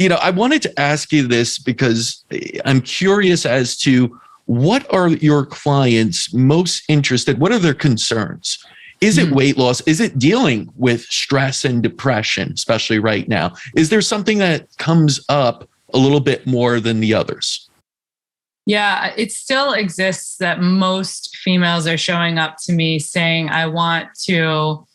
I wanted to ask you this because I'm curious as to what are your clients most interested? What are their concerns? Is it weight loss? Is it dealing with stress and depression, especially right now? Is there something that comes up a little bit more than the others? Yeah, it still exists that most females are showing up to me saying, I want to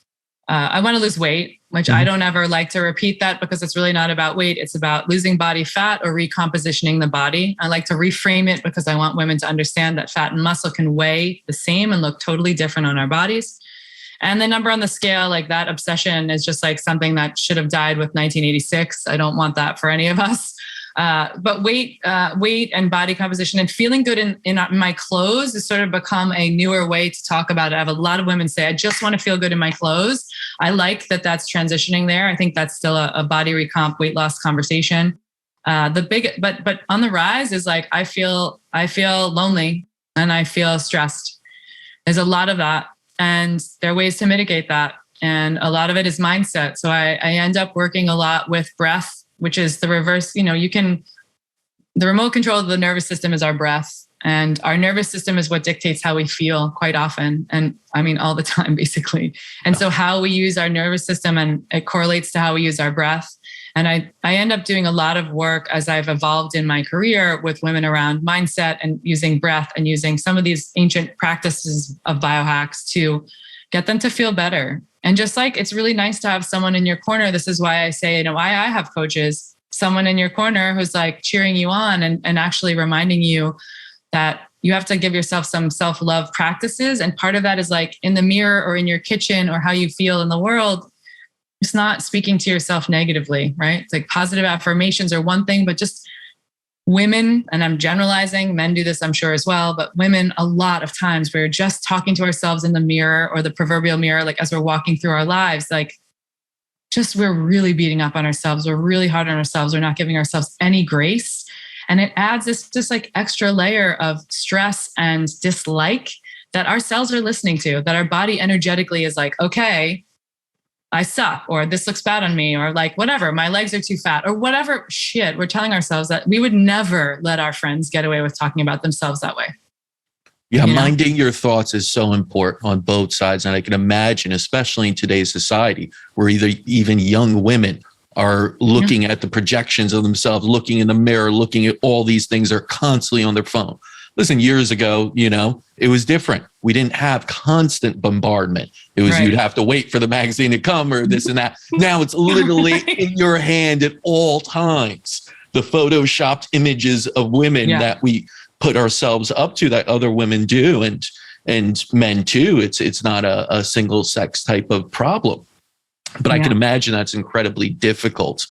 lose weight, which I don't ever like to repeat that because it's really not about weight. It's about losing body fat or recompositioning the body. I like to reframe it because I want women to understand that fat and muscle can weigh the same and look totally different on our bodies. And the number on the scale, like that obsession is just like something that should have died with 1986. I don't want that for any of us. But weight and body composition and feeling good in my clothes has sort of become a newer way to talk about it. I have a lot of women say, I just want to feel good in my clothes. I like that that's transitioning there. I think that's still a body recomp, weight loss conversation. But on the rise is like, I feel lonely and I feel stressed. There's a lot of that. And there are ways to mitigate that. And a lot of it is mindset. So I end up working a lot with breath, which is the reverse. The remote control of the nervous system is our breath. And our nervous system is what dictates how we feel quite often. And I mean, all the time, basically. And so how we use our nervous system, and it correlates to how we use our breath. And I end up doing a lot of work as I've evolved in my career with women around mindset and using breath and using some of these ancient practices of biohacks to get them to feel better. And just like, it's really nice to have someone in your corner. This is why I say, why I have coaches, someone in your corner who's like cheering you on and actually reminding you that you have to give yourself some self-love practices. And part of that is like in the mirror or in your kitchen or how you feel in the world. It's not speaking to yourself negatively, right? It's like positive affirmations are one thing, but just women, and I'm generalizing, men do this, I'm sure as well, but women, a lot of times we're just talking to ourselves in the mirror or the proverbial mirror, like as we're walking through our lives, like just we're really beating up on ourselves. We're really hard on ourselves. We're not giving ourselves any grace. And it adds this just like extra layer of stress and dislike that our cells are listening to, that our body energetically is like, okay, I suck, or this looks bad on me, or like whatever, my legs are too fat, or whatever shit we're telling ourselves that we would never let our friends get away with talking about themselves that way. Yeah, minding your thoughts is so important on both sides. And I can imagine, especially in today's society, where even young women are looking at the projections of themselves, looking in the mirror, looking at all these things, are constantly on their phone. Listen, years ago, it was different. We didn't have constant bombardment. It was You'd have to wait for the magazine to come or this and that. Now it's literally in your hand at all times. The photoshopped images of women that we put ourselves up to, that other women do, and men too. It's not a single sex type of problem. But I can imagine that's incredibly difficult.